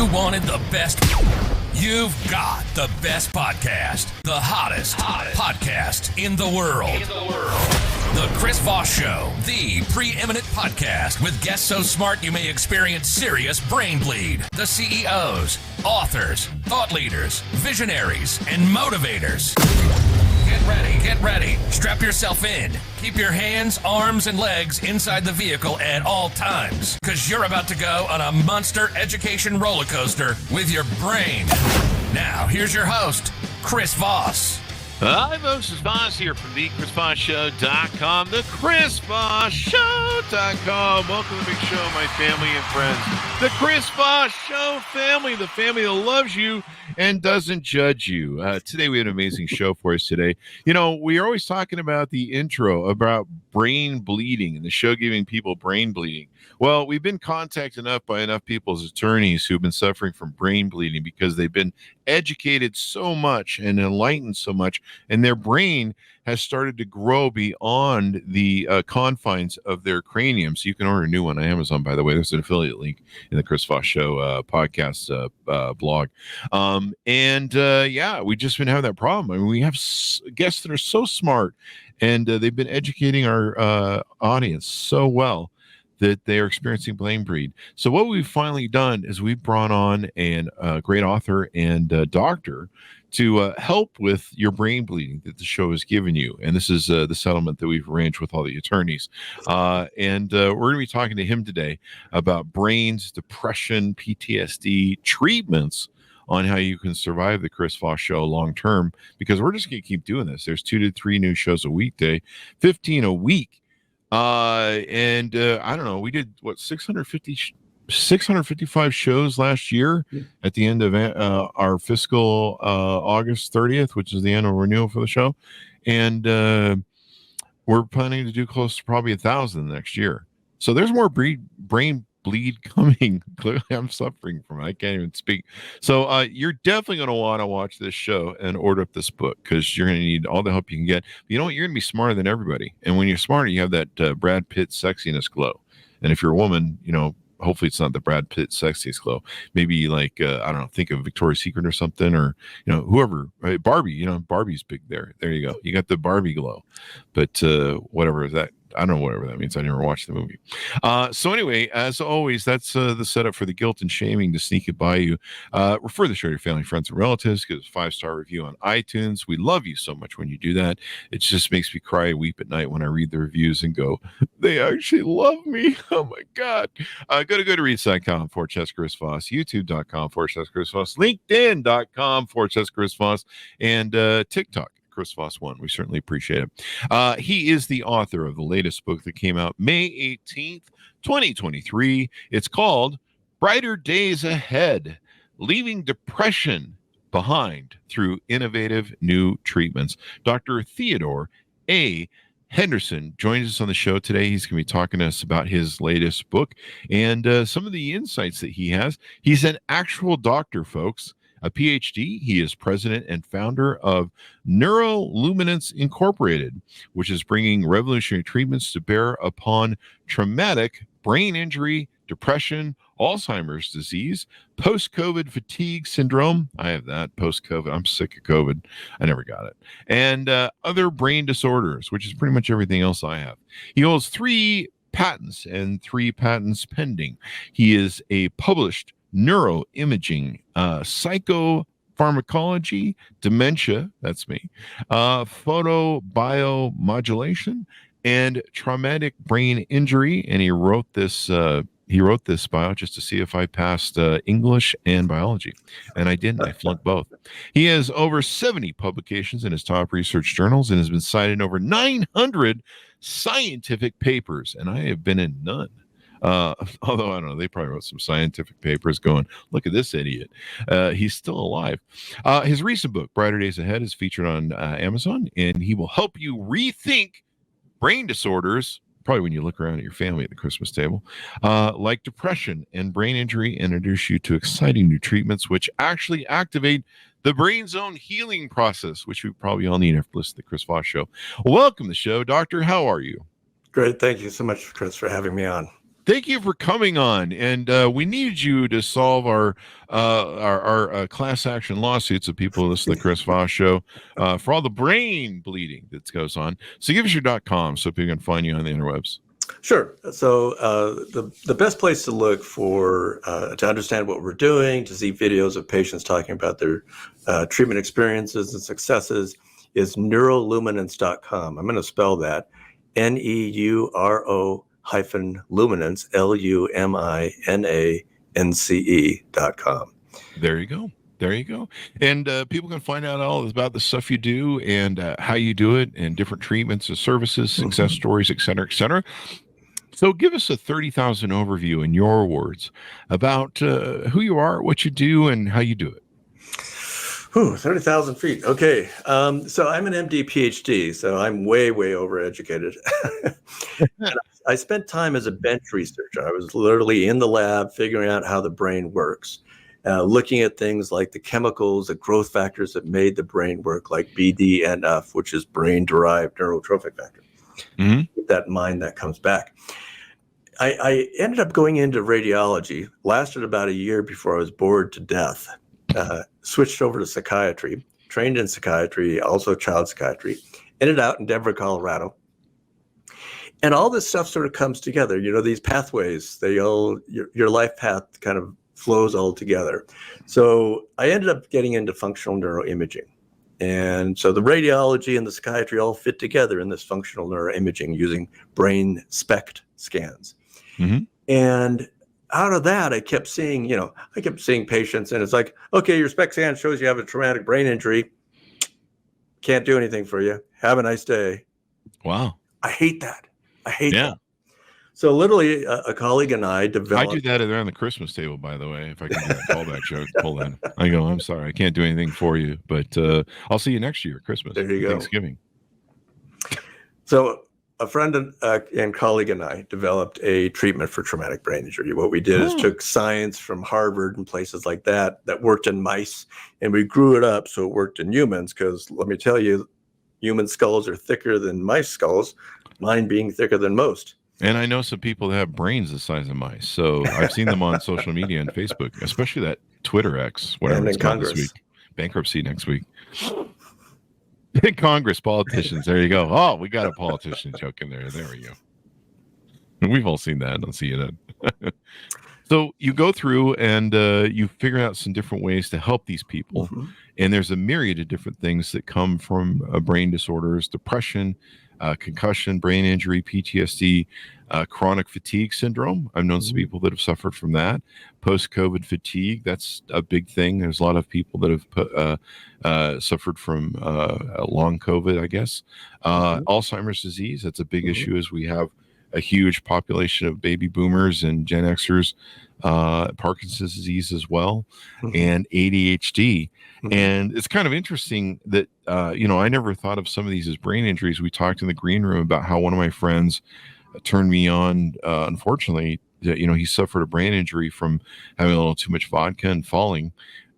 You wanted the best. You've got the best podcast. The hottest podcast in the world. The Chris Voss Show, the preeminent podcast with guests so smart you may experience serious brain bleed. The CEOs, authors, thought leaders, visionaries, and motivators. Get ready. Strap yourself in. Keep your hands, arms, and legs inside the vehicle at all times, because you're about to go on a monster education roller coaster with your brain. Now, here's your host, Chris Voss. Hi, folks. It's Voss here from the ChrisVossShow.com, the ChrisVossShow.com. Welcome to the big show, my family and friends. The Chris Voss Show family, the family that loves you and doesn't judge you. Today, we have an amazing show for us today. You know, we are always talking about the intro about brain bleeding and the show giving people brain bleeding. Well, we've been contacted by enough people's attorneys who've been suffering from brain bleeding because they've been educated so much and enlightened so much, and their brain has started to grow beyond the confines of their cranium. So you can order a new one on Amazon, by the way. There's an affiliate link in the Chris Voss Show podcast blog. Yeah, we've just been having that problem. I mean, we have guests that are so smart, and they've been educating our audience so well that they are experiencing brain bleed. So what we've finally done is we've brought on a great author and doctor to help with your brain bleeding that the show has given you. And this is the settlement that we've arranged with all the attorneys. We're going to be talking to him today about brains, depression, PTSD, treatments on how you can survive the Chris Voss Show long term, because we're just going to keep doing this. There's 2 to 3 new shows a weekday, 15 a week. I don't know, we did 655 shows last year at the end of our fiscal August 30th, which is the annual renewal for the show. And we're planning to do close to probably 1,000 next year. So there's more brain bleed coming. Clearly I'm suffering from it. I can't even speak. So you're definitely going to want to watch this show and order up this book, because you're going to need all the help you can get. But you know what? You're going to be smarter than everybody. And when you're smarter, you have that Brad Pitt sexiness glow. And if you're a woman, you know, hopefully it's not the Brad Pitt sexiness glow. Maybe like, I don't know, think of Victoria's Secret or something, or, you know, whoever, right? Barbie, you know, Barbie's big there. There you go. You got the Barbie glow. But whatever is that. I don't know whatever that means. I never watched the movie. So anyway, as always, that's the setup for the guilt and shaming to sneak it by you. Refer the show to your family, friends, and relatives. Give us a 5-star review on iTunes. We love you so much when you do that. It just makes me cry and weep at night when I read the reviews and go, they actually love me. Oh my God. Go to goodreads.com/Chris Voss, youtube.com/Chris Voss, linkedin.com/Chris Voss, and TikTok. Chris Voss 1. We certainly appreciate it. He is the author of the latest book that came out May 18th, 2023. It's called Brighter Days Ahead, Leaving Depression Behind Through Innovative New Treatments. Dr. Theodore A. Henderson joins us on the show today. He's going to be talking to us about his latest book and some of the insights that he has. He's an actual doctor, folks. A PhD. He is president and founder of Neuroluminance Incorporated, which is bringing revolutionary treatments to bear upon traumatic brain injury, depression, Alzheimer's disease, post-COVID fatigue syndrome. I have that, post-COVID. I'm sick of COVID. I never got it. And other brain disorders, which is pretty much everything else I have. He holds 3 patents and 3 patents pending. He is a published neuroimaging, psychopharmacology, dementia, that's me, photobiomodulation, and traumatic brain injury. And he wrote this bio just to see if I passed English and biology. And I didn't. I flunked both. He has over 70 publications in his top research journals and has been cited in over 900 scientific papers. And I have been in none. Although I don't know, they probably wrote some scientific papers going, look at this idiot. He's still alive. His recent book, Brighter Days Ahead, is featured on Amazon, and he will help you rethink brain disorders, probably when you look around at your family at the Christmas table, like depression and brain injury, and introduce you to exciting new treatments which actually activate the brain's own healing process, which we probably all need after listening to the Chris Voss Show. Welcome to the show, Doctor. How are you? Great. Thank you so much, Chris, for having me on. Thank you for coming on, and we need you to solve our class action lawsuits of people who listen to the Chris Voss Show for all the brain bleeding that goes on. So give us your .com so people can find you on the interwebs. Sure. So the best place to look for to understand what we're doing, to see videos of patients talking about their treatment experiences and successes, is neuroluminance.com. I'm going to spell that NEURO-luminance, LUMINANCE.com. There you go. There you go. And people can find out all about the stuff you do and how you do it and different treatments and services, success stories, et cetera, et cetera. So give us a 30,000 overview in your words about who you are, what you do, and how you do it. 30,000 feet. Okay. So I'm an MD PhD, so I'm way, way overeducated. I spent time as a bench researcher. I was literally in the lab figuring out how the brain works, looking at things like the chemicals, the growth factors that made the brain work, like BDNF, which is brain-derived neurotrophic factor. With that in mind, that comes back. I ended up going into radiology, lasted about a year before I was bored to death. Switched over to psychiatry, trained in psychiatry, also child psychiatry, ended out in Denver, Colorado. And all this stuff sort of comes together. You know, these pathways, your life path kind of flows all together. So I ended up getting into functional neuroimaging. And so the radiology and the psychiatry all fit together in this functional neuroimaging using brain SPECT scans. And out of that, I kept seeing patients, and it's like, okay, your SPECT scan shows you have a traumatic brain injury. Can't do anything for you. Have a nice day. Wow. I hate that. That. So literally, a colleague and I developed. I do that around the Christmas table, by the way. If I can do that callback joke, pull that. I go, I'm sorry, I can't do anything for you, but I'll see you next year, Christmas. There you go. Thanksgiving. So a friend and colleague and I developed a treatment for traumatic brain injury. What we did is took science from Harvard and places like that worked in mice, and we grew it up so it worked in humans, because let me tell you, human skulls are thicker than mice skulls, mine being thicker than most. And I know some people that have brains the size of mice. So I've seen them on social media and Facebook, especially that Twitter X, whatever it's called this week. Bankruptcy next week. Big Congress politicians. There you go. Oh, we got a politician joke in there. There we go. We've all seen that. I'll see you then. So you go through and you figure out some different ways to help these people. And there's a myriad of different things that come from brain disorders, depression, concussion, brain injury, PTSD, chronic fatigue syndrome. I've known some people that have suffered from that. Post-COVID fatigue, that's a big thing. There's a lot of people that have suffered from long COVID, I guess. Alzheimer's disease, that's a big issue, as we have a huge population of baby boomers and Gen Xers, Parkinson's disease as well, and ADHD. And it's kind of interesting that, I never thought of some of these as brain injuries. We talked in the green room about how one of my friends turned me on, unfortunately, that, he suffered a brain injury from having a little too much vodka and falling.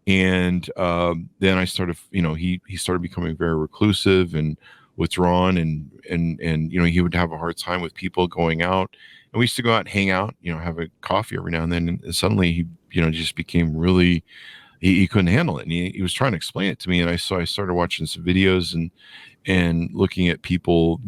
And then I started, he started becoming very reclusive and withdrawn, and he would have a hard time with people going out. And we used to go out and hang out, have a coffee every now and then. And suddenly he, just became really, he couldn't handle it. And he was trying to explain it to me. And I started watching some videos and looking at people,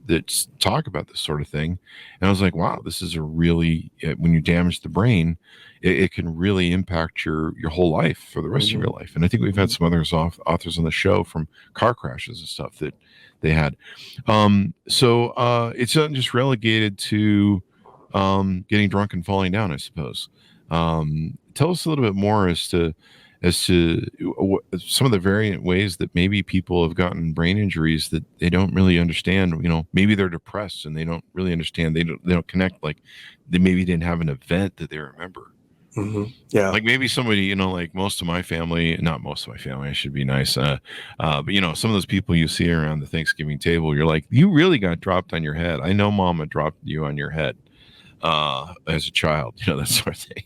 that talk about this sort of thing. And I was like, wow, this is a really, when you damage the brain, it can really impact your whole life for the rest of your life. And I think we've had some other authors on the show from car crashes and stuff that they had. So it's not just relegated to getting drunk and falling down, I suppose. Tell us a little bit more as to some of the variant ways that maybe people have gotten brain injuries that they don't really understand. Maybe they're depressed and they don't really understand. They don't connect, like they maybe didn't have an event that they remember. Yeah. Like maybe somebody, like not most of my family, I should be nice. But some of those people you see around the Thanksgiving table, you're like, you really got dropped on your head. I know mama dropped you on your head as a child, that sort of thing.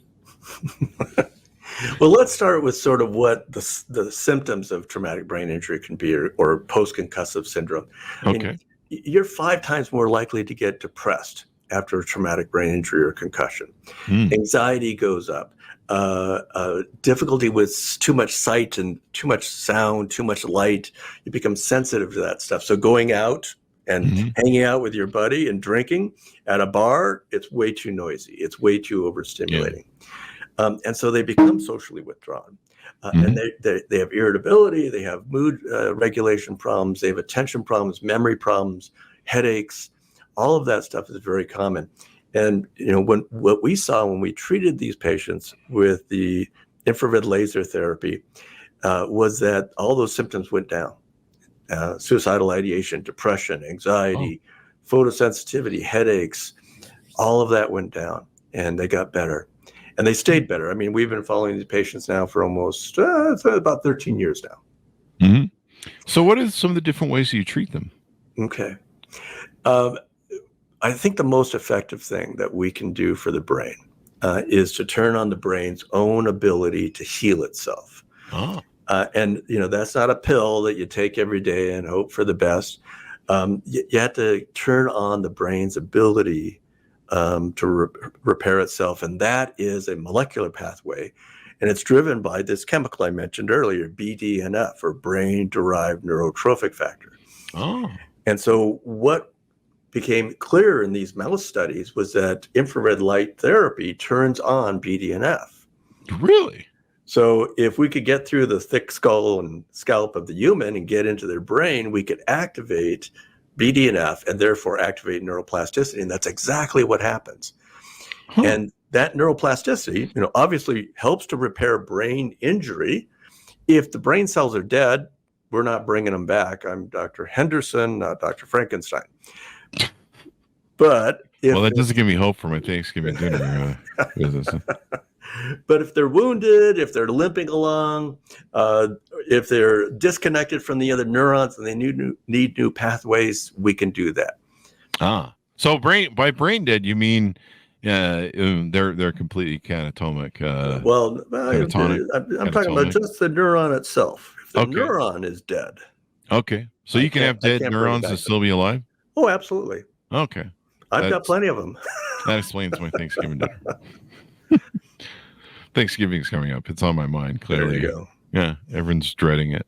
Well, let's start with sort of what the symptoms of traumatic brain injury can be, or post-concussive syndrome. Okay. You're 5 times more likely to get depressed after a traumatic brain injury or concussion. Mm. Anxiety goes up. Difficulty with too much sight and too much sound, too much light. You become sensitive to that stuff. So going out and hanging out with your buddy and drinking at a bar, it's way too noisy. It's way too overstimulating. And so they become socially withdrawn. And they have irritability, they have mood regulation problems, they have attention problems, memory problems, headaches. All of that stuff is very common. And what we saw when we treated these patients with the infrared laser therapy was that all those symptoms went down. Suicidal ideation, depression, anxiety, photosensitivity, headaches, all of that went down, and they got better. And they stayed better. I mean, we've been following these patients now for almost about 13 years now. Mm-hmm. So what are some of the different ways you treat them? Okay. I think the most effective thing that we can do for the brain is to turn on the brain's own ability to heal itself. And, that's not a pill that you take every day and hope for the best. You have to turn on the brain's ability to repair itself. And that is a molecular pathway. And it's driven by this chemical I mentioned earlier, BDNF, or brain-derived neurotrophic factor. And so what became clear in these mouse studies was that infrared light therapy turns on BDNF. Really? So if we could get through the thick skull and scalp of the human and get into their brain, we could activate BDNF and therefore activate neuroplasticity. And that's exactly what happens. And that neuroplasticity, obviously helps to repair brain injury. If the brain cells are dead, we're not bringing them back. I'm Dr. Henderson, not Dr. Frankenstein. But that doesn't give me hope for my Thanksgiving dinner business. But if they're wounded, if they're limping along, if they're disconnected from the other neurons and they need new pathways, we can do that. So by brain dead, you mean they're completely catatonic? I'm talking about just the neuron itself. If the neuron is dead. Okay. So you can have dead neurons and still be alive? Oh, absolutely. Okay. I've got plenty of them. That explains my Thanksgiving dinner. Thanksgiving's coming up. It's on my mind, clearly. There you go. Yeah, everyone's dreading it.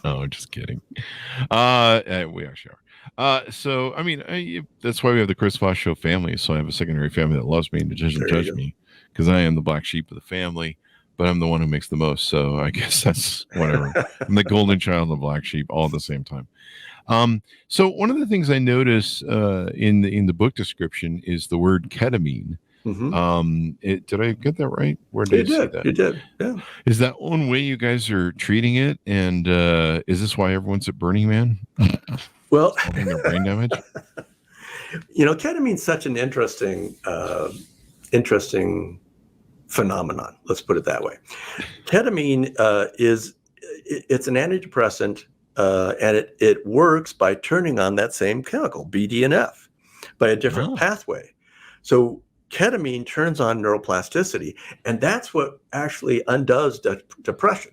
No, just kidding. We actually are. So, I mean, that's why we have the Chris Voss Show family. So I have a secondary family that loves me and doesn't judge me because I am the black sheep of the family, but I'm the one who makes the most. So I guess that's whatever. I'm the golden child and the black sheep all at the same time. So one of the things I notice in the book description is the word ketamine. Did I get that right? Where did you see that? You did. Yeah. Is that one way you guys are treating it? And is this why everyone's at Burning Man? Well, their brain damage. Ketamine's such an interesting phenomenon. Let's put it that way. Ketamine it's an antidepressant, and it works by turning on that same chemical, BDNF, by a different pathway. So ketamine turns on neuroplasticity, and that's what actually undoes depression.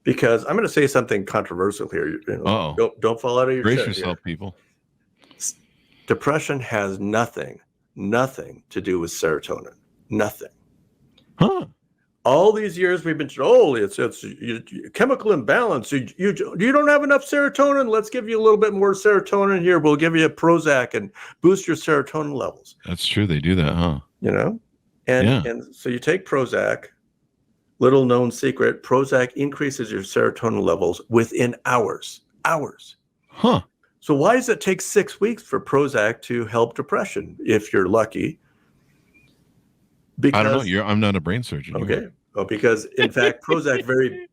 Because I'm going to say something controversial here. Don't fall out of your chair. Brace yourself, people. Depression has nothing to do with serotonin. Nothing. All these years we've been told, it's chemical imbalance. You don't have enough serotonin. Let's give you a little bit more serotonin here. We'll give you a Prozac and boost your serotonin levels. That's true. They do that, huh? And so you take Prozac. Little known secret: Prozac increases your serotonin levels within hours. So why does it take 6 weeks for Prozac to help depression? If you're lucky. Because, I don't know. I'm not a brain surgeon. Okay. Well, because in fact, Prozac very,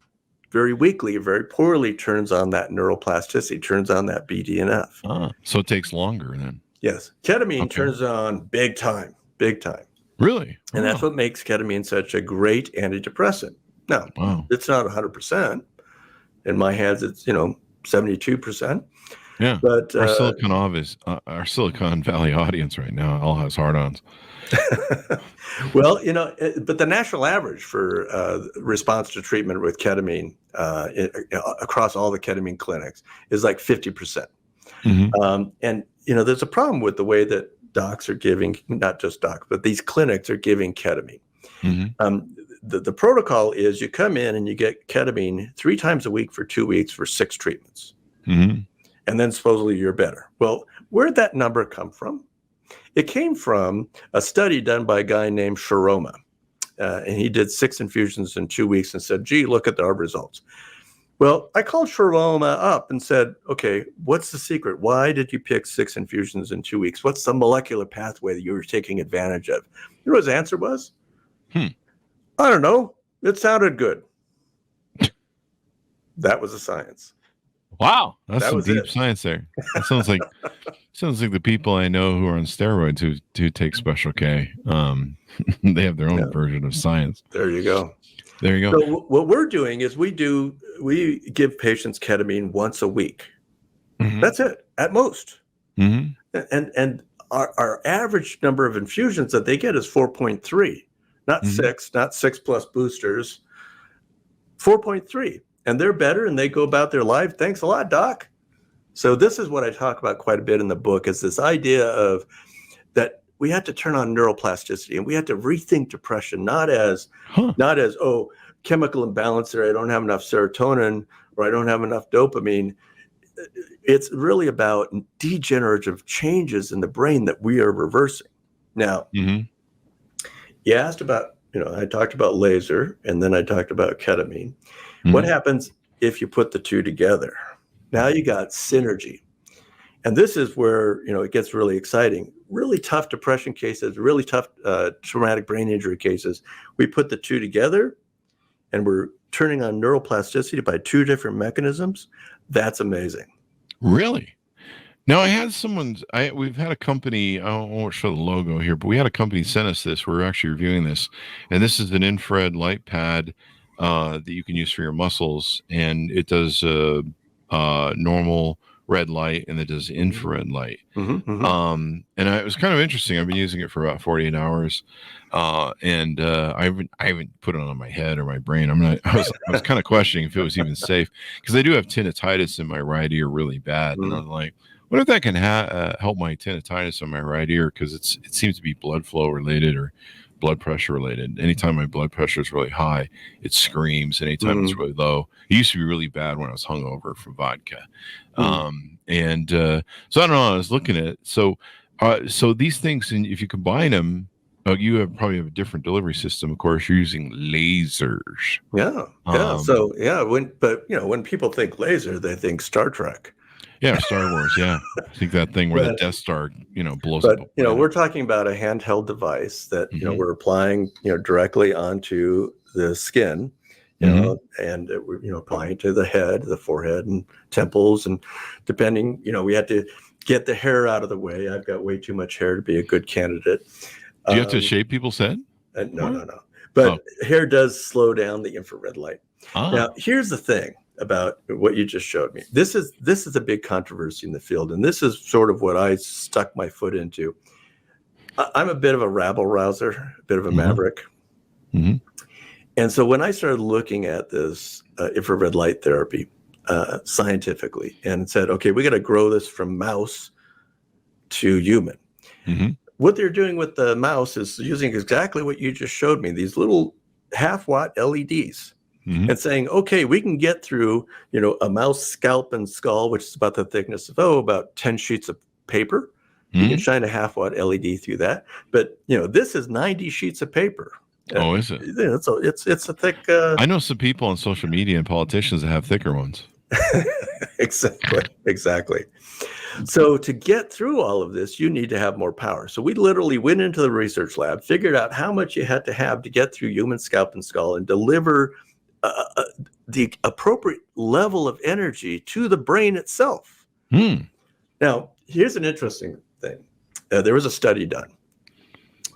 very weakly, very poorly turns on that neuroplasticity, turns on that BDNF. So it takes longer then. Yes. Ketamine turns on big time. Really? And that's what makes ketamine such a great antidepressant. Now, it's not 100%. In my hands, it's 72%. Yeah. But our Silicon Valley audience right now all has hard-ons. Well, but the national average for response to treatment with ketamine across all the ketamine clinics is like 50%. And there's a problem with the way that docs are giving, not just docs, but these clinics are giving ketamine. The protocol is you come in and you get ketamine 3 times a week for 2 weeks for 6 treatments. And then supposedly you're better. Well, where'd that number come from? It came from a study done by a guy named Sharoma. And he did 6 infusions in 2 weeks and said, gee, look at our results. Well, I called Sharoma up and said, okay, what's the secret? Why did you pick 6 infusions in 2 weeks? What's the molecular pathway that you were taking advantage of? You know what his answer was? I don't know. It sounded good. That was the science. Wow, that's That some was deep it. science there. That sounds like the people I know who are on steroids who take Special K. They have their own version of science. There you go. There you go. So what we're doing is we give patients ketamine once a week. That's it, at most. And our average number of infusions that they get is 4.3, not 6, not 6 plus boosters, 4.3. And they're better and they go about their life. Thanks a lot, doc. So this is what I talk about quite a bit in the book, is this idea of that we had to turn on neuroplasticity and we had to rethink depression, not as, oh, chemical imbalance there, I don't have enough serotonin or I don't have enough dopamine. It's really about degenerative changes in the brain that we are reversing. Now, you asked about, I talked about laser and then I talked about ketamine. What happens if you put the two together? Now you got synergy. And this is where, it gets really exciting. Really tough depression cases, really tough traumatic brain injury cases. We put the two together and we're turning on neuroplasticity by 2 different mechanisms. That's amazing. Really? Now, we've had a company, I won't show the logo here, but we had a company send us this. We're actually reviewing this. And this is an infrared light pad that you can use for your muscles. And it does normal red light and it does infrared light. And it was kind of interesting. I've been using it for about 48 hours. And I haven't put it on my head or my brain. I was kind of questioning if it was even safe, because I do have tinnitus in my right ear really bad. And I'm like, what if that can help my tinnitus in my right ear? Because it seems to be blood flow related or blood pressure related. Anytime my blood pressure is really high, it screams. Anytime it's really low, it used to be really bad when I was hungover from vodka. So I don't know. I was looking at it. So these things, and if you combine them, you probably have a different delivery system. Of course, you're using lasers. When people think laser, they think Star Trek. Yeah, Star Wars. Yeah, I think that thing where the Death Star, blows up. But we're talking about a handheld device that we're applying, directly onto the skin, and we're applying it to the head, the forehead, and temples, and depending, we had to get the hair out of the way. I've got way too much hair to be a good candidate. Do you have to shave people's head? No. But hair does slow down the infrared light. Now, here's the thing about what you just showed me. This is a big controversy in the field, and this is sort of what I stuck my foot into. I'm a bit of a rabble rouser, a bit of a maverick. And so when I started looking at this infrared light therapy scientifically and said, okay, we got to grow this from mouse to human. What they're doing with the mouse is using exactly what you just showed me, these little half-watt LEDs. And saying, okay, we can get through, a mouse scalp and skull, which is about the thickness of, about 10 sheets of paper. You can shine a half-watt LED through that. But, this is 90 sheets of paper. Oh, is it? It's a thick... I know some people on social media and politicians that have thicker ones. Exactly. So to get through all of this, you need to have more power. So we literally went into the research lab, figured out how much you had to have to get through human scalp and skull and deliver the appropriate level of energy to the brain itself. Now, here's an interesting thing. There was a study done.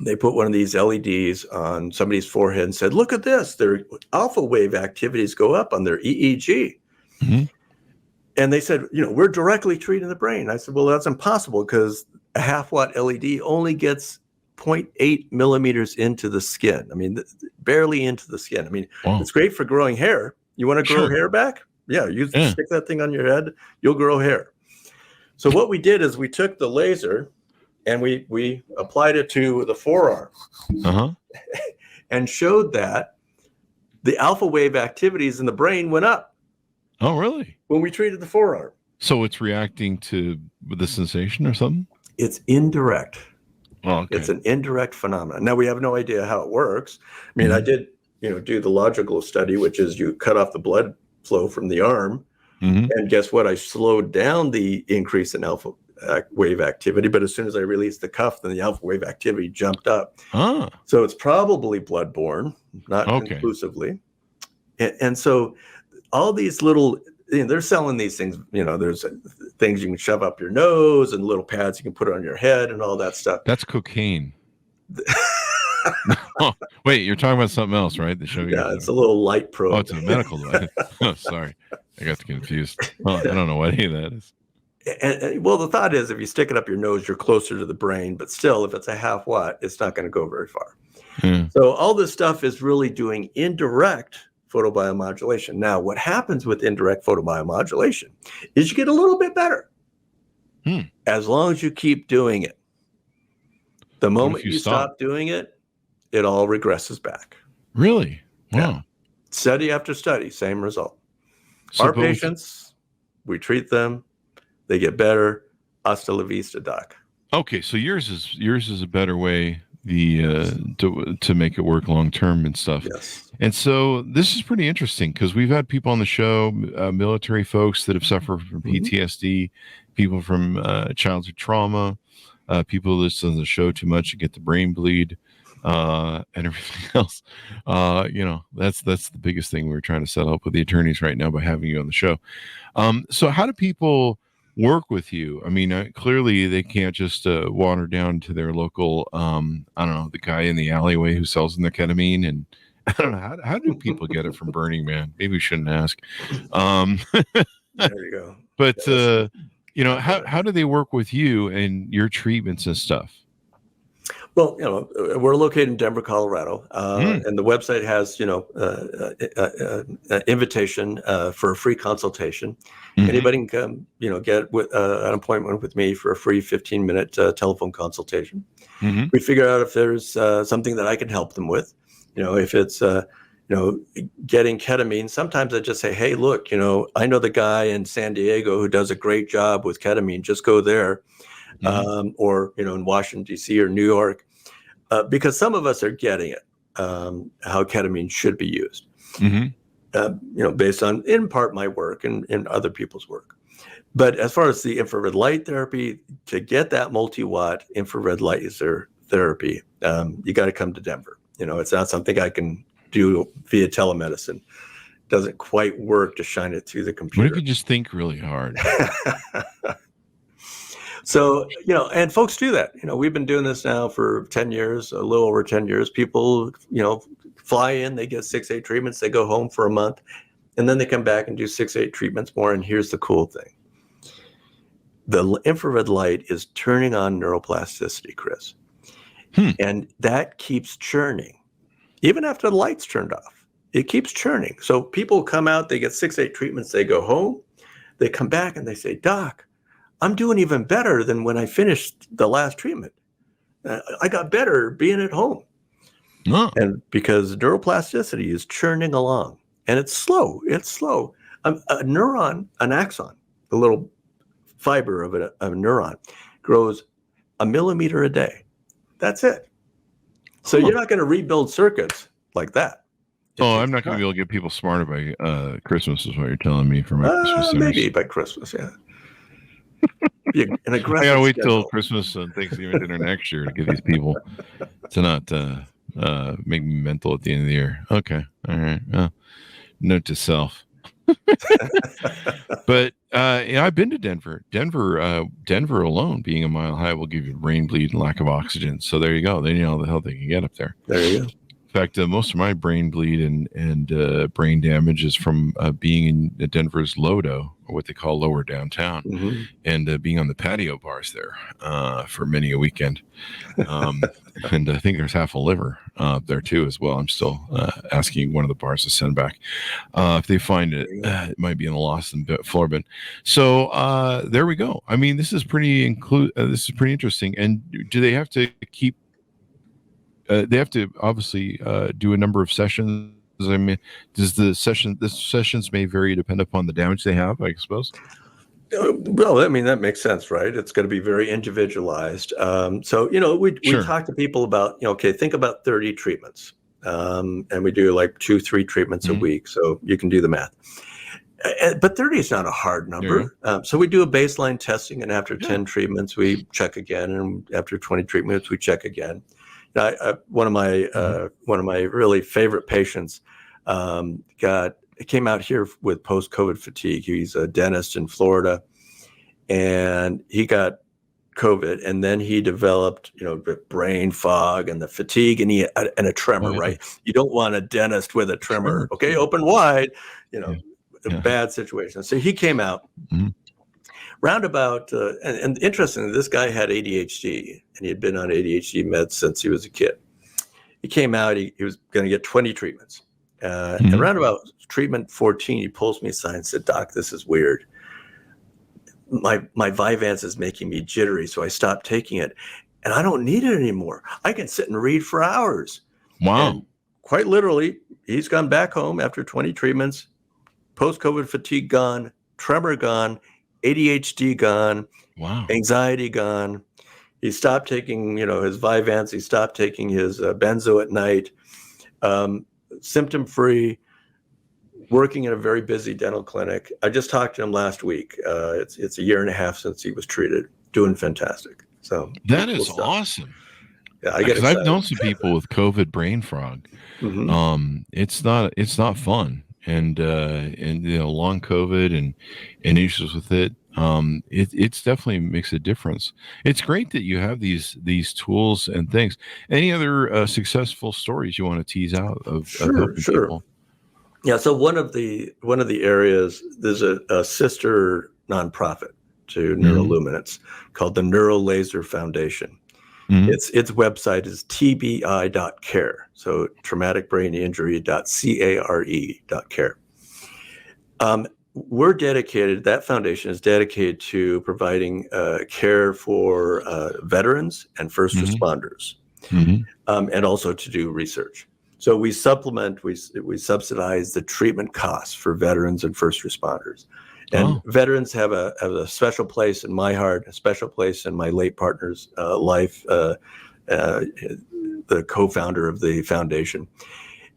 They put one of these LEDs on somebody's forehead and said, look at this. Their alpha wave activities go up on their EEG. And they said, we're directly treating the brain. I said, well, that's impossible because a half-watt LED only gets 0.8 millimeters into the skin. I mean, barely into the skin. I mean, It's great for growing hair. You want to grow hair back? Yeah, stick that thing on your head, you'll grow hair. So what we did is we took the laser and we applied it to the forearm and showed that the alpha wave activities in the brain went up. Oh, really? When we treated the forearm. So it's reacting to the sensation or something? It's indirect. Oh, okay. It's an indirect phenomenon. Now, we have no idea how it works. I mean, I did, do the logical study, which is you cut off the blood flow from the arm. And guess what? I slowed down the increase in alpha wave activity. But as soon as I released the cuff, then the alpha wave activity jumped up. So it's probably bloodborne, not conclusively. And so all these little, they're selling these things, there's things you can shove up your nose and little pads you can put on your head and all that stuff. That's cocaine. Oh, wait, you're talking about something else, right? It's a little light probe. Oh, it's a medical device. Oh, sorry. I got confused. Oh, I don't know what any of that is. And well, the thought is if you stick it up your nose, you're closer to the brain. But still, if it's a half watt, it's not going to go very far. So all this stuff is really doing indirect photobiomodulation. Now, what happens with indirect photobiomodulation is you get a little bit better as long as you keep doing it. The moment you stop doing it, it all regresses back. Really? Wow. Yeah. Study after study, same result. Our patients, we treat them, they get better. Hasta la vista, doc. Okay, so yours is a better way to make it work long term and stuff. Yes. And so this is pretty interesting because we've had people on the show, military folks that have suffered from PTSD, people from childhood trauma, people that listen to the show too much and get the brain bleed, and everything else. That's the biggest thing we're trying to set up with the attorneys right now by having you on the show. So how do people work with you? I mean, clearly they can't just wander down to their local, the guy in the alleyway who sells them the ketamine. And I don't know, how do people get it from Burning Man? Maybe we shouldn't ask. There you go. But, how do they work with you and your treatments and stuff? Well, we're located in Denver, Colorado, and the website has, invitation for a free consultation. Anybody can come, get an appointment with me for a free 15-minute telephone consultation. We figure out if there's something that I can help them with. If it's, getting ketamine, sometimes I just say, hey, look, I know the guy in San Diego who does a great job with ketamine. Just go there. Or, in Washington, D.C. or New York, because some of us are getting it, how ketamine should be used, based on, in part, my work and other people's work. But as far as the infrared light therapy, to get that multi-watt infrared laser therapy, you got to come to Denver. It's not something I can do via telemedicine. It doesn't quite work to shine it through the computer. What if you just think really hard? So, and folks do that. We've been doing this now for 10 years, a little over 10 years. People, fly in, they get 6-8 treatments, they go home for a month, and then they come back and do 6-8 treatments more. And here's the cool thing. The infrared light is turning on neuroplasticity, Chris. And that keeps churning. Even after the light's turned off, it keeps churning. So people come out, they get 6-8 treatments, they go home, they come back and they say, Doc, I'm doing even better than when I finished the last treatment. I got better being at home. And because neuroplasticity is churning along and it's slow. A neuron, an axon, the little fiber of a neuron grows 1 millimeter a day. That's it. So you're not going to rebuild circuits like that. Oh, I'm not going to be able to get people smarter by Christmas is what you're telling me for my Christmas dinners. Maybe by Christmas, yeah. I gotta wait till Christmas and Thanksgiving dinner next year to get these people to not make me mental at the end of the year. Okay, all right. Note to self. But I've been to Denver. Denver alone, being a mile high, will give you brain bleed and lack of oxygen. So there you go. Then you know the hell they can get up there. There you go. fact, most of my brain bleed and brain damage is from being in Denver's Lodo, or what they call Lower Downtown, and being on the patio bars there for many a weekend. And I think there's half a liver there too as well. I'm still asking one of the bars to send back if they find it. It might be in the lost and floor bin. So there we go. I mean, this is pretty interesting. And do they have to keep? They have to obviously do a number of sessions. I mean, the sessions may vary depend upon the damage they have, I suppose. Well, I mean, that makes sense, right? It's going to be very individualized. So, we talk to people about, okay, think about 30 treatments. And we do like 2-3 treatments a week. So you can do the math. But 30 is not a hard number. So we do a baseline testing, and after 10 treatments, we check again. And after 20 treatments, we check again. One of my really favorite patients came out here with post-COVID fatigue. He's a dentist in Florida, and he got COVID, and then he developed, the brain fog and the fatigue and a tremor, right? You don't want a dentist with a tremor. Okay, open wide, a bad situation. So he came out roundabout, and interestingly, this guy had ADHD, and he had been on ADHD meds since he was a kid. He came out, he was going to get 20 treatments. And around about treatment 14, he pulls me aside and said, "Doc, this is weird. My Vyvanse is making me jittery, so I stopped taking it, and I don't need it anymore. I can sit and read for hours." Wow. And quite literally, he's gone back home after 20 treatments, post-COVID fatigue gone, tremor gone, ADHD gone, anxiety gone. He stopped taking, his Vyvanse. He stopped taking his benzo at night. Symptom-free, working in a very busy dental clinic. I just talked to him last week. It's a 1.5 years since he was treated. Doing fantastic. So that is awesome. Yeah, I've known some people with COVID brain fog. It's not fun, and long COVID and issues with it. It's definitely makes a difference. It's great that you have these tools and things. Any other successful stories you want to tease out of helping people? Yeah. So one of the areas, there's a sister nonprofit to Neuroluminance called the Neuro Laser Foundation. Its website is tbi.care. So traumatic brain injury.care. We're dedicated, that foundation is dedicated to providing care for veterans and first responders, and also to do research. So we subsidize the treatment costs for veterans and first responders. And veterans have a special place in my heart, a special place in my late partner's life, the co-founder of the foundation.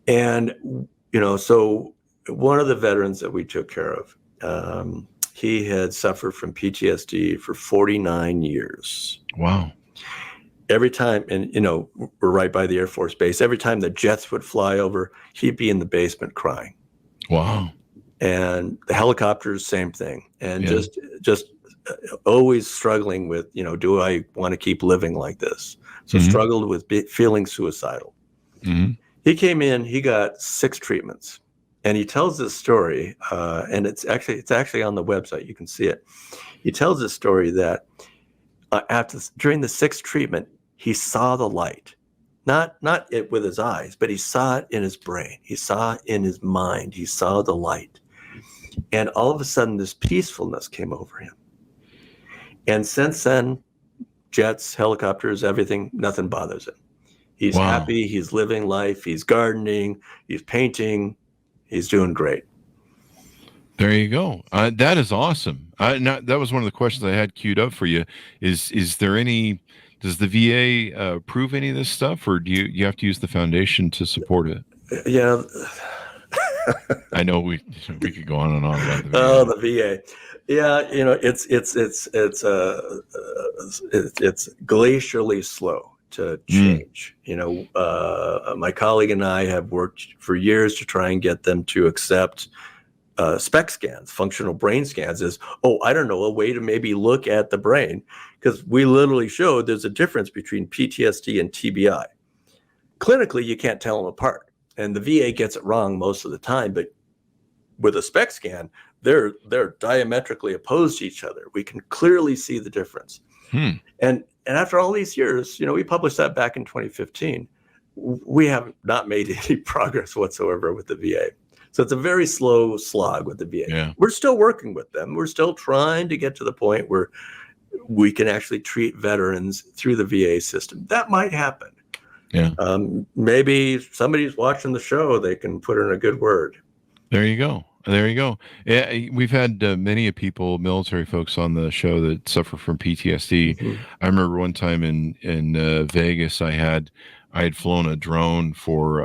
And, so one of the veterans that we took care of, he had suffered from PTSD for 49 years. Wow. Every time, and we're right by the Air Force Base, every time the jets would fly over, he'd be in the basement crying. Wow. And the helicopters, same thing. And just always struggling with, do I want to keep living like this? So struggled with feeling suicidal. He came in, he got 6 treatments. And he tells this story, and it's actually on the website. You can see it. He tells this story that during the 6th treatment, he saw the light, not it with his eyes, but he saw it in his brain. He saw it in his mind. He saw the light, and all of a sudden, this peacefulness came over him. And since then, jets, helicopters, everything, nothing bothers him. He's happy. He's living life. He's gardening. He's painting. He's doing great. There you go. That is awesome. That was one of the questions I had queued up for you. Is there any? Does the VA approve any of this stuff, or do you have to use the foundation to support it? Yeah. I know we could go on and on about the VA. Oh, the VA. Yeah, it's glacially slow to change. My colleague and I have worked for years to try and get them to accept SPECT scans, functional brain scans, as, a way to maybe look at the brain, because we literally showed there's a difference between PTSD and TBI. clinically, you can't tell them apart. And the VA gets it wrong most of the time. But with a SPECT scan, they're diametrically opposed to each other. We can clearly see the difference. And after all these years, we published that back in 2015. We have not made any progress whatsoever with the VA. So it's a very slow slog with the VA. Yeah. We're still working with them. We're still trying to get to the point where we can actually treat veterans through the VA system. That might happen. Yeah. Maybe somebody's watching the show. They can put in a good word. There you go. There you go. Yeah, we've had many people, military folks, on the show that suffer from PTSD. I remember one time in Vegas, I had flown a drone for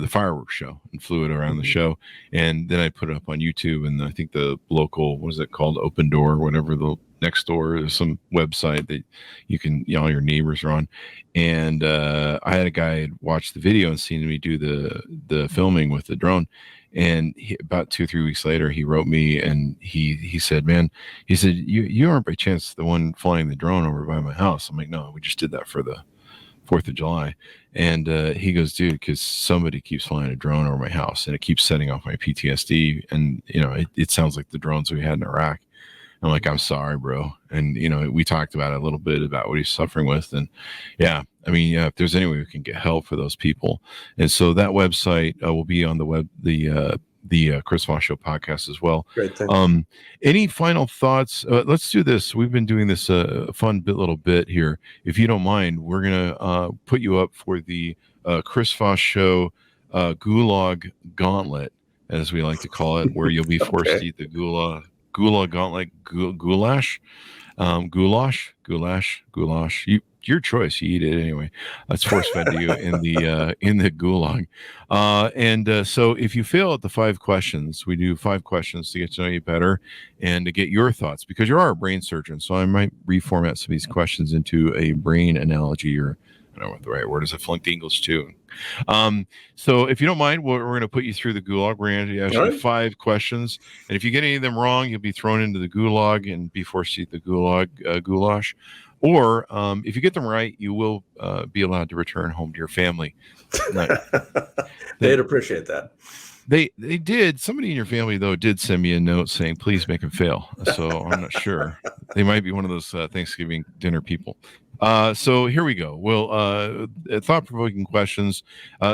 the fireworks show and flew it around the show, and then I put it up on YouTube. And I think the local, what is it called, Open Door, whatever, the next door, there's some website that you can, all your neighbors are on. And I had a guy watch the video and seen me do the filming with the drone. And about 2-3 weeks later, he wrote me and he said, man, he said, you aren't by chance the one flying the drone over by my house? I'm like, no, we just did that for the 4th of July. And he goes, dude, because somebody keeps flying a drone over my house and it keeps setting off my PTSD. And, it sounds like the drones we had in Iraq. I'm like, I'm sorry, bro. And, we talked about it a little bit about what he's suffering with. And yeah, I mean, if there's any way we can get help for those people. And so that website will be on the web, the Chris Voss Show podcast as well. Great. Thanks. Any final thoughts? Let's do this. We've been doing this fun little bit here. If you don't mind, we're going to put you up for the Chris Voss Show Gulag Gauntlet, as we like to call it, where you'll be forced to eat the Gulag Gauntlet, goulash. Your choice. You eat it anyway. It's force fed to you in the gulag. So if you fail at the 5 questions, we do 5 questions to get to know you better and to get your thoughts, because you are a brain surgeon. So I might reformat some of these questions into a brain analogy, or I don't know what the right word is. I flunked English too. So if you don't mind, we're going to put you through the gulag. We're going to ask you 5 questions, and if you get any of them wrong, you'll be thrown into the gulag and be forced to eat the goulash. Or if you get them right, you will be allowed to return home to your family. They'd appreciate that. They did. Somebody in your family, though, did send me a note saying, please make him fail. So I'm not sure. They might be one of those Thanksgiving dinner people. So here we go. Well, thought-provoking questions.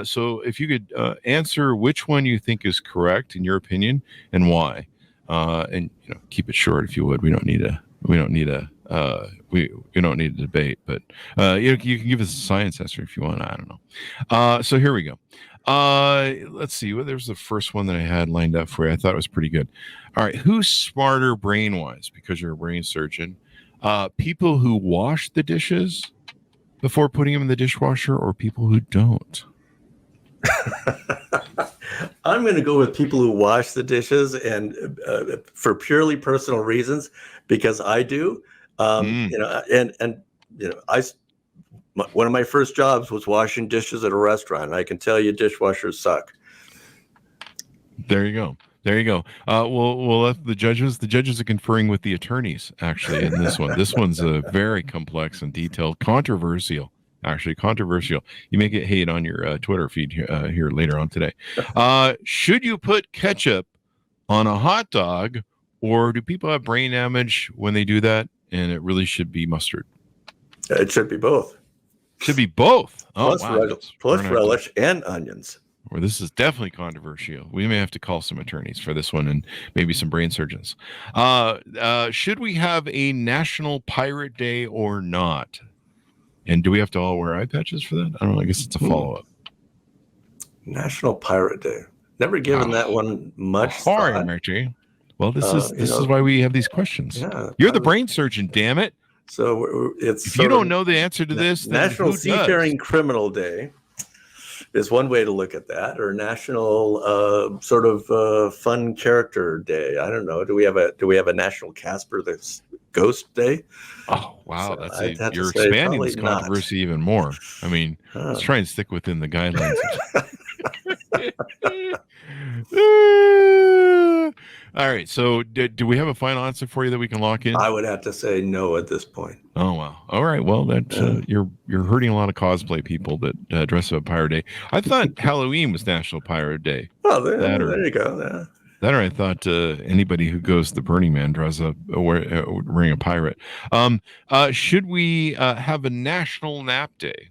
So if you could answer which one you think is correct in your opinion and why, and keep it short if you would. We don't need a debate, but you can give us a science answer if you want. I don't know. So here we go. Let's see. Well, there's the first one that I had lined up for you. I thought it was pretty good. All right. Who's smarter brain-wise, because you're a brain surgeon? People who wash the dishes before putting them in the dishwasher, or people who don't? I'm going to go with people who wash the dishes, and for purely personal reasons, because I do. One of my first jobs was washing dishes at a restaurant, and I can tell you dishwashers suck. There you go. We'll let the judges are conferring with the attorneys, actually, in this one. This one's very complex and detailed, controversial. You may get hate on your Twitter feed here later on today. Should you put ketchup on a hot dog, or do people have brain damage when they do that, and it really should be mustard? It should be both. Oh, plus relish and onions. Well, this is definitely controversial. We may have to call some attorneys for this one, and maybe some brain surgeons. Should we have a National Pirate Day or not? And do we have to all wear eye patches for that? I don't know. I guess it's a follow-up. National Pirate Day. Never given that one much thought. Margie. Well, this is why we have these questions. Yeah, you're the brain surgeon, damn it. So if you don't know the answer to this, National Seafaring Criminal Day is one way to look at that, or National Fun Character Day. I don't know. Do we have a National Casper the Ghost Day? Oh wow, so you're expanding this controversy even more. I mean, let's try and stick within the guidelines. All right. So do we have a final answer for you that we can lock in? I would have to say no at this point. Oh, wow. All right. Well, that you're hurting a lot of cosplay people that dress up Pirate Day. I thought Halloween was National Pirate Day. Well, there you go. Yeah. That or I thought anybody who goes to the Burning Man draws up wearing a pirate. Should we have a National Nap Day?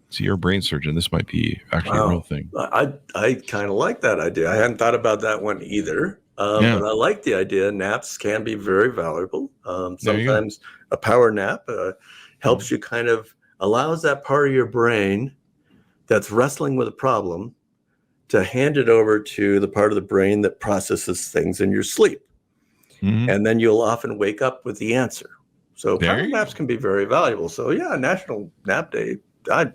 So you're a brain surgeon. This might be actually a real thing. I kind of like that idea. I hadn't thought about that one either. But I like the idea. Naps can be very valuable. Sometimes a power nap helps you kind of allows that part of your brain that's wrestling with a problem to hand it over to the part of the brain that processes things in your sleep. Mm-hmm. And then you'll often wake up with the answer. So power naps can be very valuable. So yeah, National Nap Day, I'd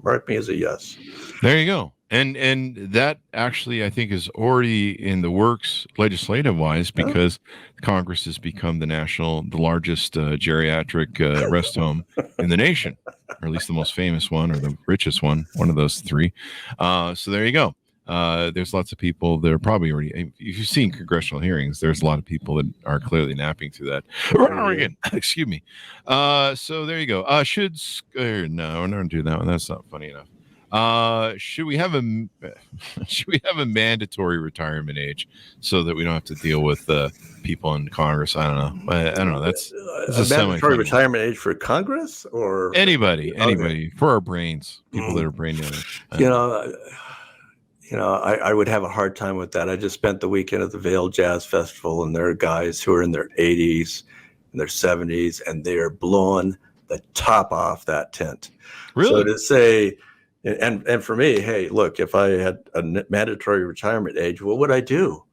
mark me as a yes. There you go. And that actually, I think, is already in the works legislative wise, because Congress has become the largest geriatric rest home in the nation, or at least the most famous one, or the richest one of those three. So there you go. There's lots of people that are probably already, if you've seen congressional hearings, there's a lot of people that are clearly napping through that. Oregon, excuse me. So there you go. No, we're not going to do that one. That's not funny enough. Should we have a mandatory retirement age so that we don't have to deal with people in Congress? I don't know. I don't know. That's a mandatory retirement age for Congress or anybody for our brains, people that are brain damaged. I would have a hard time with that. I just spent the weekend at the Vail Jazz Festival, and there are guys who are in their 80s and their 70s, and they are blowing the top off that tent. Really? So to say, and for me, hey, look, if I had a mandatory retirement age, what would I do?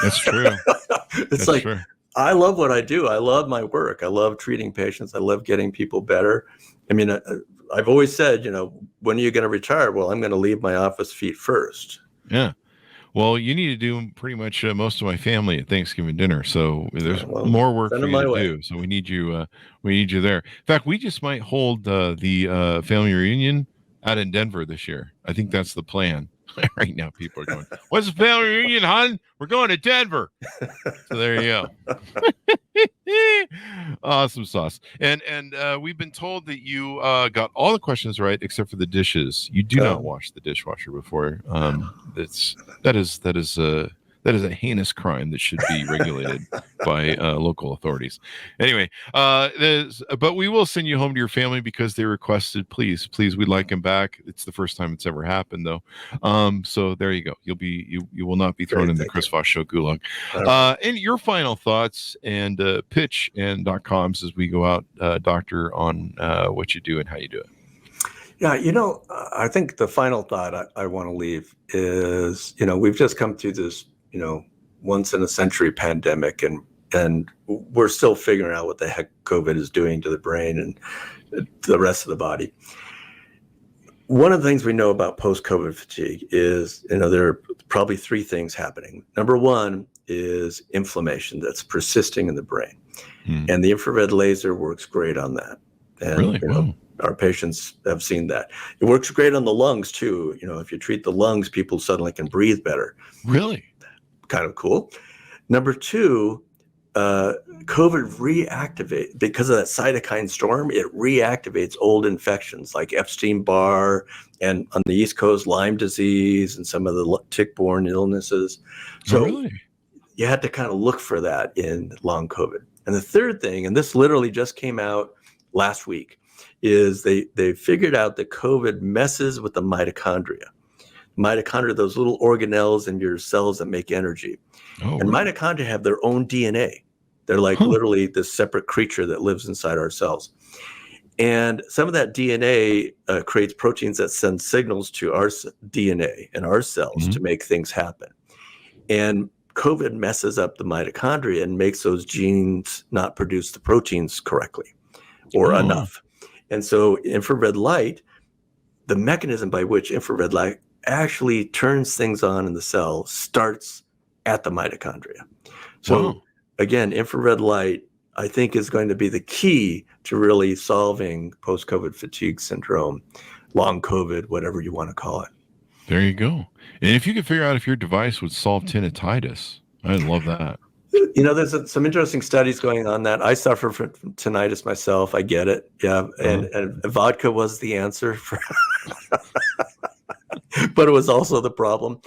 That's true. That's true. I love what I do. I love my work. I love treating patients. I love getting people better. I mean, I've always said, when are you going to retire? Well, I'm going to leave my office feet first. Yeah. Well, you need to do pretty much most of my family at Thanksgiving dinner. So there's more work for you to do. So we need you. We need you there. In fact, we just might hold the family reunion out in Denver this year. I think that's the plan. Right now, people are going, "What's the family reunion, hon? We're going to Denver." So there you go. Awesome sauce. And we've been told that you got all the questions right except for the dishes. You do not wash the dishwasher before. That is a heinous crime that should be regulated by local authorities. Anyway, but we will send you home to your family because they requested, please, we'd like them back. It's the first time it's ever happened, though. So there you go. You will not be thrown in the Chris Voss Show gulag. And your final thoughts and pitch and .coms as we go out, Doctor, on what you do and how you do it. Yeah, I think the final thought I want to leave is, we've just come through this once in a century pandemic, and we're still figuring out what the heck COVID is doing to the brain and the rest of the body. One of the things we know about post-COVID fatigue is, there are probably three things happening. Number one is inflammation that's persisting in the brain. And the infrared laser works great on that. And, really? Our patients have seen that. It works great on the lungs too. If you treat the lungs, people suddenly can breathe better. Really? Kind of cool. Number two, COVID reactivate because of that cytokine storm. It reactivates old infections like Epstein-Barr, and on the East Coast, Lyme disease and some of the tick-borne illnesses. So you had to kind of look for that in long COVID. And the third thing, and this literally just came out last week, is they figured out that COVID messes with the mitochondria. Mitochondria, those little organelles in your cells that make energy. And mitochondria have their own DNA. They're like literally this separate creature that lives inside our cells. And some of that DNA creates proteins that send signals to our DNA and our cells to make things happen. And COVID messes up the mitochondria and makes those genes not produce the proteins correctly or enough. And so infrared light, the mechanism by which infrared light actually turns things on in the cell starts at the mitochondria. So again, infrared light, I think, is going to be the key to really solving post-COVID fatigue syndrome, long COVID, whatever you want to call it. There you go. And if you could figure out if your device would solve tinnitus, I love that. There's some interesting studies going on that. I suffer from tinnitus myself. I get it. Yeah. And vodka was the answer but it was also the problem.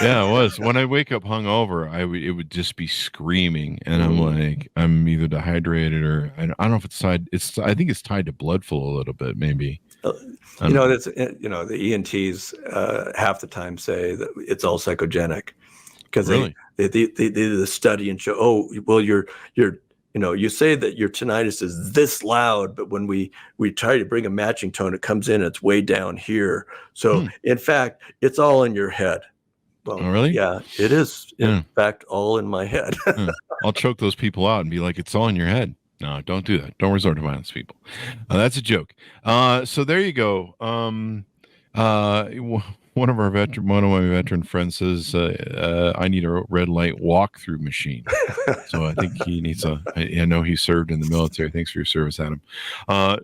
Yeah, it was. When I wake up hungover, it would just be screaming, and I'm like, I'm either dehydrated or I don't know if it's tied. I think it's tied to blood flow a little bit, maybe. The ENTs half the time say that it's all psychogenic because Really? they did the study and show, you say that your tinnitus is this loud, but when we try to bring a matching tone, it comes in, it's way down here. So in fact, it's all in your head. Well, really? Yeah, it is in fact all in my head. I'll choke those people out and be like, it's all in your head. No, don't do that. Don't resort to violence, people. That's a joke. So there you go. One of my veteran friends says, I need a red light walkthrough machine. So I think he needs I know he served in the military. Thanks for your service, Adam.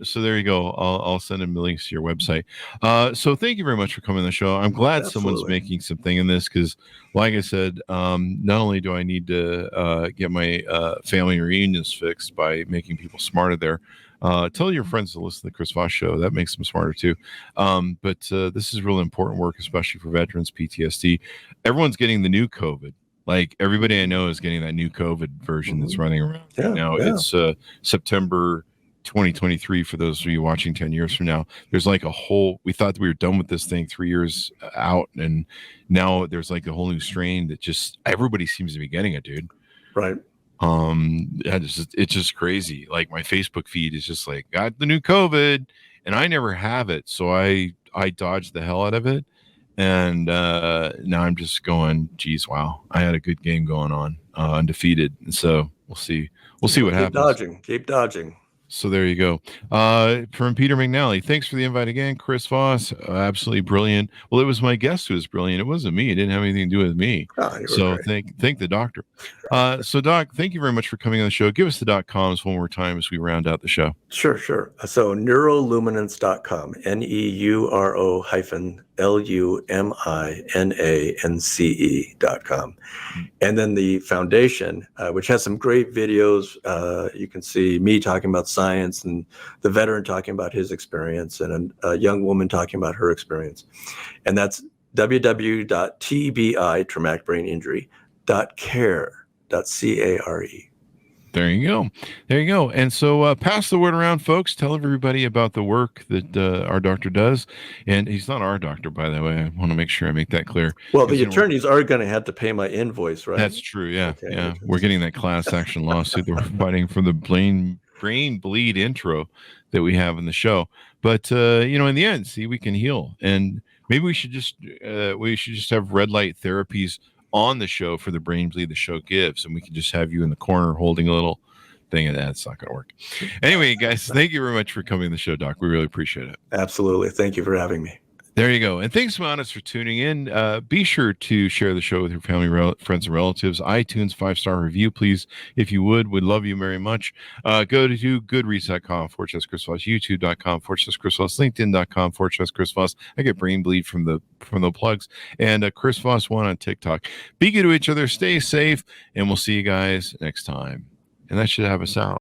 So there you go. I'll send him links to your website. So thank you very much for coming on the show. I'm glad someone's making something in this because, like I said, not only do I need to get my family reunions fixed by making people smarter there, tell your friends to listen to the Chris Voss Show. That makes them smarter too. But this is really important work, especially for veterans, PTSD. Everyone's getting the new COVID. Like everybody I know is getting that new COVID version that's running around right now. Yeah. It's September 2023 for those of you watching 10 years from now. There's like we thought we were done with this thing 3 years out, and now there's like a whole new strain that just everybody seems to be getting it, dude. Right. It's just crazy. Like my Facebook feed is just like, got the new COVID, and I never have it, so I dodged the hell out of it, and now I'm just going, geez, wow, I had a good game going on, undefeated, and so we'll see what happens. Keep dodging. So there you go. From Peter McNally, thanks for the invite again, Chris Voss. Absolutely brilliant. Well, it was my guest who was brilliant. It wasn't me. It didn't have anything to do with me. So thank the doctor. So Doc, thank you very much for coming on the show. Give us the .coms one more time as we round out the show. Sure. So neuroluminance.com, NEURO-LUMINANCE.com. And then the foundation, which has some great videos. You can see me talking about science and the veteran talking about his experience and a young woman talking about her experience. And that's www.tbi, traumatic brain injury, .care. .care. There you go. And so pass the word around, folks. Tell everybody about the work that our doctor does. And he's not our doctor, by the way. I want to make sure I make that clear. Well, the attorneys are going to have to pay my invoice, right? That's true. Yeah. Okay. Yeah. We're getting that class action lawsuit that we're fighting for the brain bleed intro that we have in the show. But, in the end, see, we can heal. And maybe we should just have red light therapies on the show for the brain bleed the show gives, and we can just have you in the corner holding a little thing, and that's not going to work. Anyway, guys, thank you very much for coming to the show, Doc. We really appreciate it. Absolutely. Thank you for having me. There you go. And thanks, Monis, for tuning in. Be sure to share the show with your family, friends, and relatives. iTunes 5-star review, please. If you would love you very much. Go to goodreads.com/Chris Voss, youtube.com/Chris Voss, linkedin.com/Chris Voss. I get brain bleed from the plugs. And Chris Voss 1 on TikTok. Be good to each other. Stay safe. And we'll see you guys next time. And that should have us out.